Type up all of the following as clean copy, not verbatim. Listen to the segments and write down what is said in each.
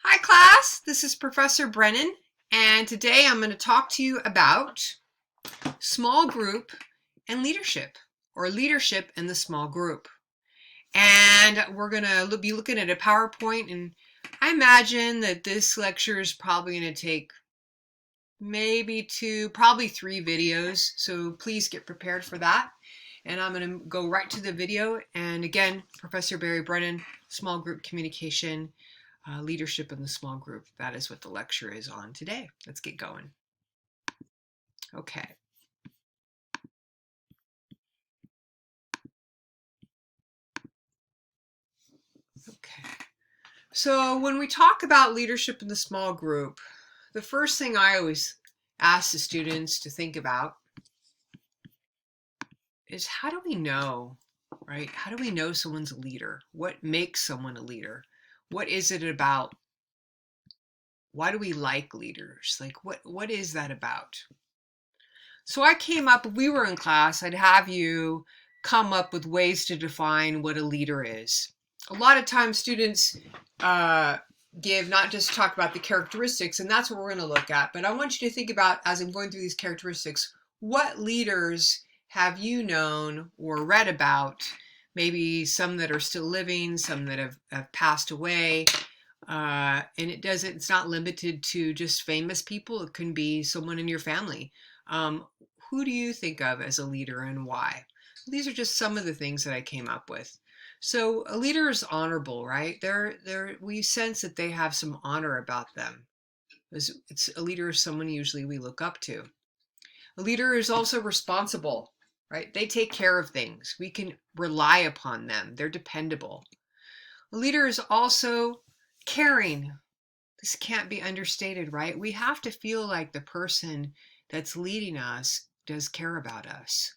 Hi class, this is Professor Brennan, and today I'm going to talk to you about small group and leadership, or leadership in the small group. And we're going to be looking at a PowerPoint, and I imagine that this lecture is probably going to take probably 3 videos, so please get prepared for that. And I'm going to go right to the video, and again, Professor Barry Brennan, small group communication, leadership in the small group. That is what the lecture is on today. Let's get going. Okay. Okay. So when we talk about leadership in the small group, the first thing I always ask the students to think about is, how do we know, right? How do we know someone's a leader? What makes someone a leader? What is it about? Why do we like leaders? Like, what is that about? So I came up, if we were in class, I'd have you come up with ways to define what a leader is. A lot of times students not just talk about the characteristics, and that's what we're going to look at, but I want you to think about, as I'm going through these characteristics, what leaders have you known or read about? Maybe some that are still living, some that have passed away. And it's not limited to just famous people. It can be someone in your family. Who do you think of as a leader and why? These are just some of the things that I came up with. So a leader is honorable, right? We sense that they have some honor about them. A leader is someone usually we look up to. A leader is also responsible, right? They take care of things. We can rely upon them. They're dependable. A leader is also caring. This can't be understated, right? We have to feel like the person that's leading us does care about us,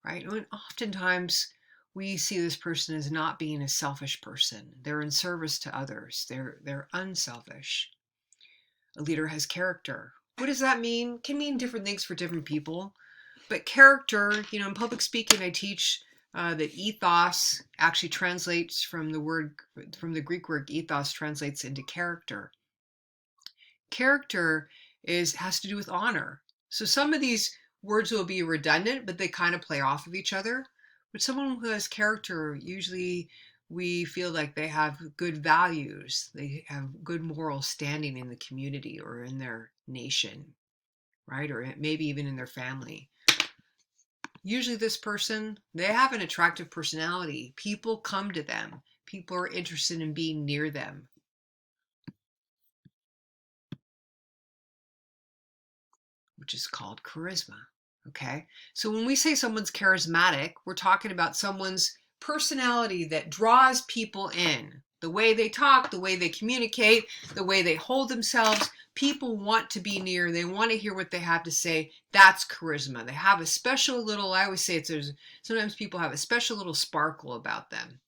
right? And oftentimes we see this person as not being a selfish person. They're in service to others. They're unselfish. A leader has character. What does that mean? It can mean different things for different people. But character, in public speaking, I teach that ethos actually translates from the Greek word ethos translates into character. Character has to do with honor. So some of these words will be redundant, but they kind of play off of each other. But someone who has character, usually we feel like they have good values. They have good moral standing in the community or in their nation, right? Or maybe even in their family. Usually this person, they have an attractive personality. People come to them. People are interested in being near them. Which is called charisma. Okay. So when we say someone's charismatic, we're talking about someone's personality that draws people in. The way they talk, the way they communicate, the way they hold themselves. People want to be near. They want to hear what they have to say. That's charisma. They have a special little, I always say sometimes people have a special little sparkle about them,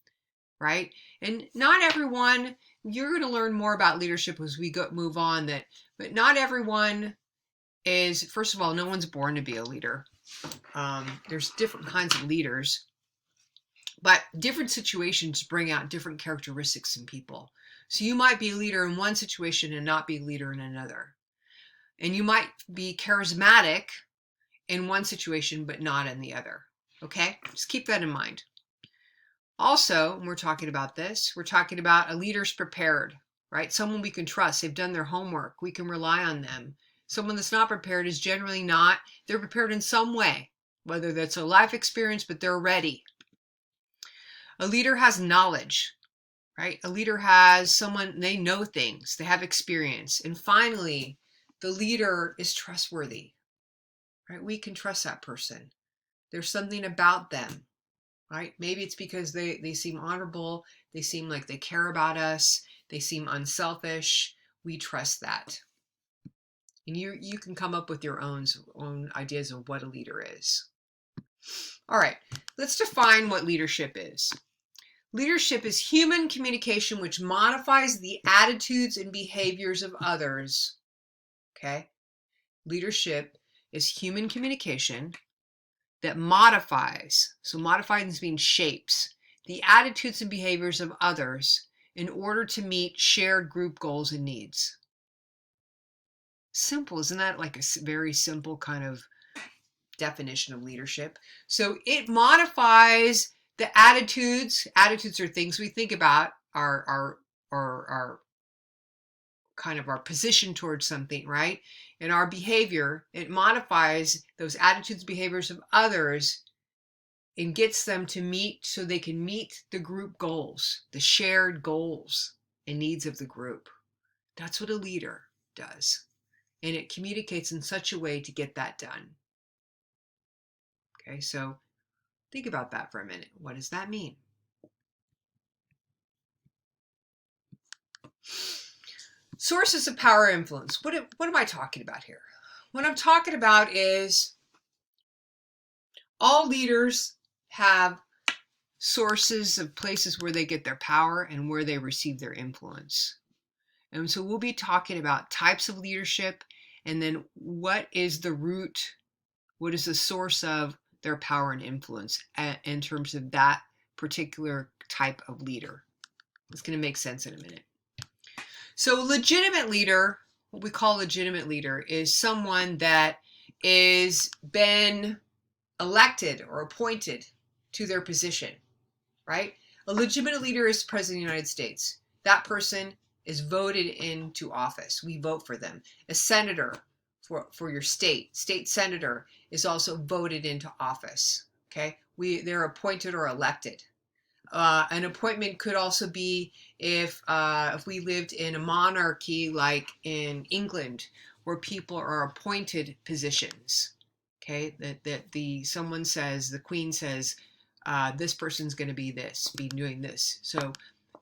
right? And not everyone, you're going to learn more about leadership as we move on, but not everyone is, first of all, no one's born to be a leader. There's different kinds of leaders, but different situations bring out different characteristics in people. So you might be a leader in one situation and not be a leader in another. And you might be charismatic in one situation, but not in the other. Okay? Just keep that in mind. Also, when we're talking about this, we're talking about a leader's prepared, right? Someone we can trust. They've done their homework. We can rely on them. Someone that's not prepared is generally not. They're prepared in some way, whether that's a life experience, but they're ready. A leader has knowledge, right? A leader has someone, they know things, they have experience. And finally, the leader is trustworthy, right? We can trust that person. There's something about them, right? Maybe it's because they seem honorable. They seem like they care about us. They seem unselfish. We trust that. And you can come up with your own ideas of what a leader is. All right, let's define what leadership is. Leadership is human communication which modifies the attitudes and behaviors of others. Okay? Leadership is human communication that modifies, so modifies means shapes, the attitudes and behaviors of others in order to meet shared group goals and needs. Simple, isn't that like a very simple kind of definition of leadership? So it modifies the attitudes. Attitudes are things we think about, our kind of our position towards something, right? And our behavior, it modifies those attitudes, behaviors of others and gets them to meet so they can meet the group goals, the shared goals and needs of the group. That's what a leader does. And it communicates in such a way to get that done. Okay, so think about that for a minute. What does that mean? Sources of power influence. What am I talking about here? What I'm talking about is all leaders have sources of places where they get their power and where they receive their influence. And so we'll be talking about types of leadership and then what is the root, what is the source of their power and influence in terms of that particular type of leader. It's going to make sense in a minute. So legitimate leader, what we call legitimate leader, is someone that is been elected or appointed to their position, right? A legitimate leader is the President of the United States. That person is voted into office. We vote for them. A senator for your state senator is also voted into office. Okay, they're appointed or elected. An appointment could also be if we lived in a monarchy like in England, where people are appointed positions. Okay, that someone says, the Queen says, this person's going to be doing this. So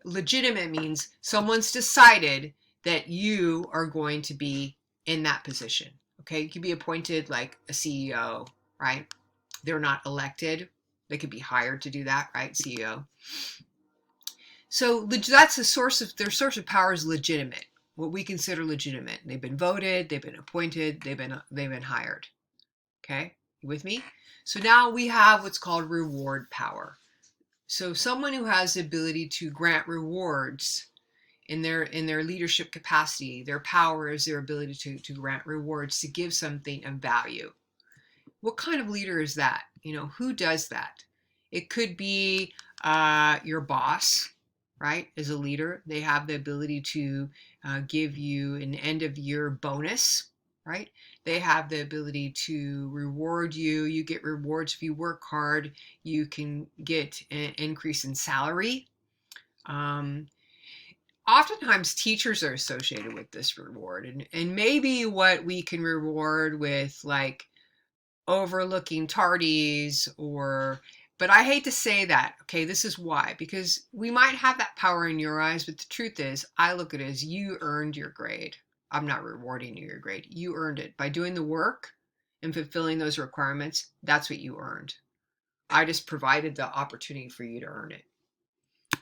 legitimate means someone's decided that you are going to be in that position. Okay, you can be appointed like a CEO, right? They're not elected. They could be hired to do that, right? CEO. So that's the source of their source of power is legitimate. What we consider legitimate. They've been voted, they've been appointed, they've been hired. Okay, you with me? So now we have what's called reward power. So someone who has the ability to grant rewards in their leadership capacity, their power is their ability to grant rewards, to give something of value. What kind of leader is that? Who does that? It could be your boss, right? As a leader, they have the ability to give you an end of year bonus, right? They have the ability to reward you. You get rewards if you work hard. You can get an increase in salary. Oftentimes teachers are associated with this reward, and maybe what we can reward with, like overlooking tardies, but I hate to say that. Okay, this is why, because we might have that power in your eyes, but the truth is, I look at it as you earned your grade. I'm not rewarding you your grade. You earned it by doing the work and fulfilling those requirements. That's what you earned. I just provided the opportunity for you to earn it.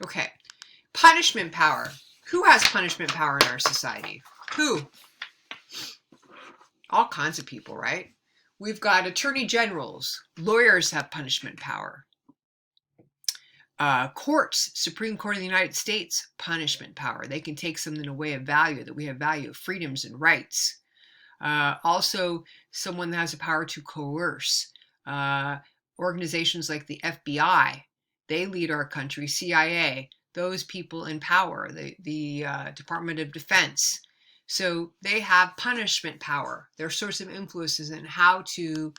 Okay, punishment power. Who has punishment power in our society? Who? All kinds of people, right? We've got attorney generals. Lawyers have punishment power. Courts, Supreme Court of the United States, punishment power. They can take something away of value, that we have value, freedoms and rights. Also, someone that has the power to coerce. Organizations like the FBI, they lead our country. CIA, those people in power. The Department of Defense. So they have punishment power. Their source of influence is in how to,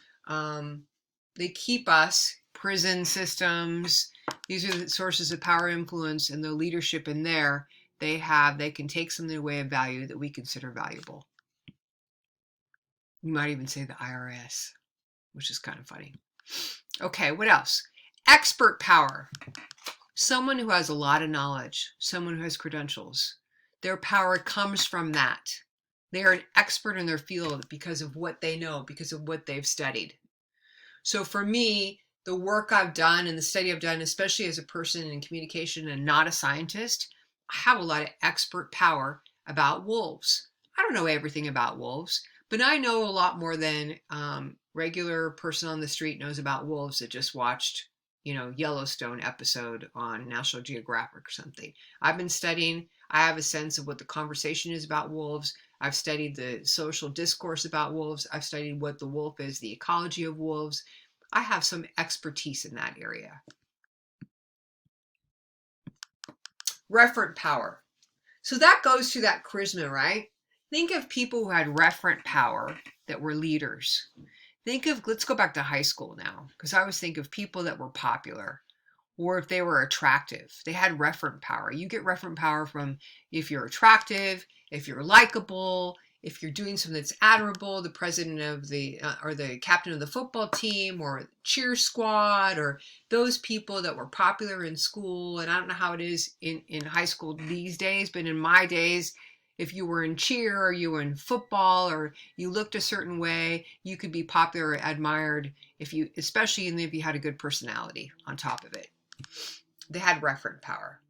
they keep us, prison systems. These are the sources of power, influence, and the leadership in there. They can take something away of value that we consider valuable. You might even say the IRS, which is kind of funny. Okay, what else? Expert power. Someone who has a lot of knowledge, someone who has credentials. Their power comes from that. They are an expert in their field because of what they know, because of what they've studied. So for me, the work I've done and the study I've done, especially as a person in communication and not a scientist, I have a lot of expert power about wolves. I don't know everything about wolves, but I know a lot more than regular person on the street knows about wolves that just watched, Yellowstone episode on National Geographic or something. I've been studying, I have a sense of what the conversation is about wolves. I've studied the social discourse about wolves. I've studied what the wolf is, the ecology of wolves. I have some expertise in that area. Referent power. So that goes to that charisma, right? Think of people who had referent power that were leaders. Let's go back to high school now, because I always think of people that were popular or if they were attractive. They had referent power. You get referent power from if you're attractive, if you're likable, if you're doing something that's admirable, the president of or the captain of the football team or cheer squad, or those people that were popular in school. And I don't know how it is in high school these days, but in my days, if you were in cheer or you were in football or you looked a certain way, you could be popular or admired especially if you had a good personality on top of it. They had referent power.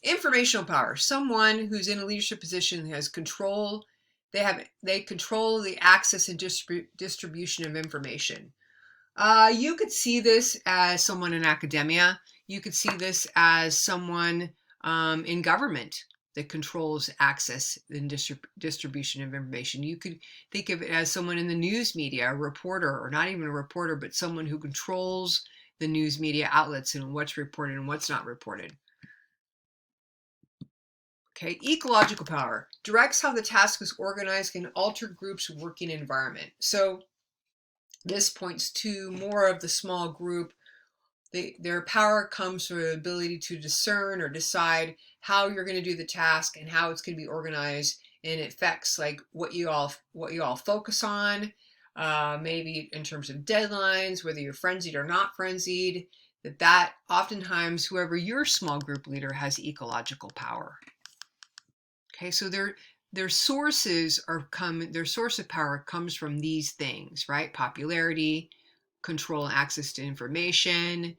Informational power. Someone who's in a leadership position has control. They control the access and distribution of information. You could see this as someone in academia. You could see this as someone in government that controls access and distribution of information. You could think of it as someone in the news media, a reporter, or not even a reporter, but someone who controls the news media outlets and what's reported and what's not reported. Okay, ecological power directs how the task is organized and alter groups' working environment. So this points to more of the small group. Their power comes from the ability to discern or decide how you're going to do the task and how it's going to be organized, and it affects like what you all focus on, maybe in terms of deadlines, whether you're frenzied or not frenzied. That oftentimes whoever your small group leader has ecological power. Okay, so their source of power comes from these things, right? Popularity, control and access to information,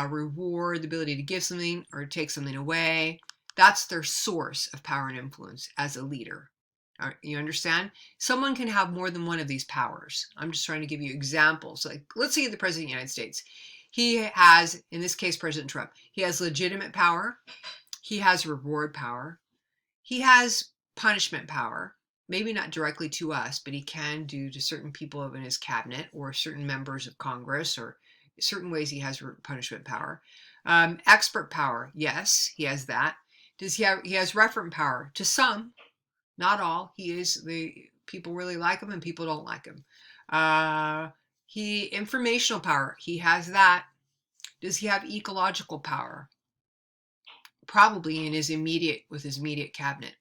reward, the ability to give something or take something away. That's their source of power and influence as a leader. You understand? Someone can have more than one of these powers. I'm just trying to give you examples. Like, let's say the President of the United States. He has, in this case, President Trump, he has legitimate power. He has reward power. He has punishment power, maybe not directly to us, but he can do to certain people in his cabinet or certain members of Congress, or certain ways he has punishment power. Expert power, yes, he has that. He has referent power to some, not all. People really like him and people don't like him. Informational power, he has that. Does he have ecological power? Probably with his immediate cabinet.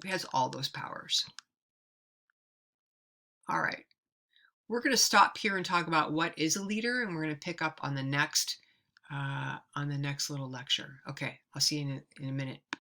He has all those powers. All right. We're going to stop here and talk about what is a leader, and we're going to pick up on the next little lecture. Okay, I'll see you in a minute.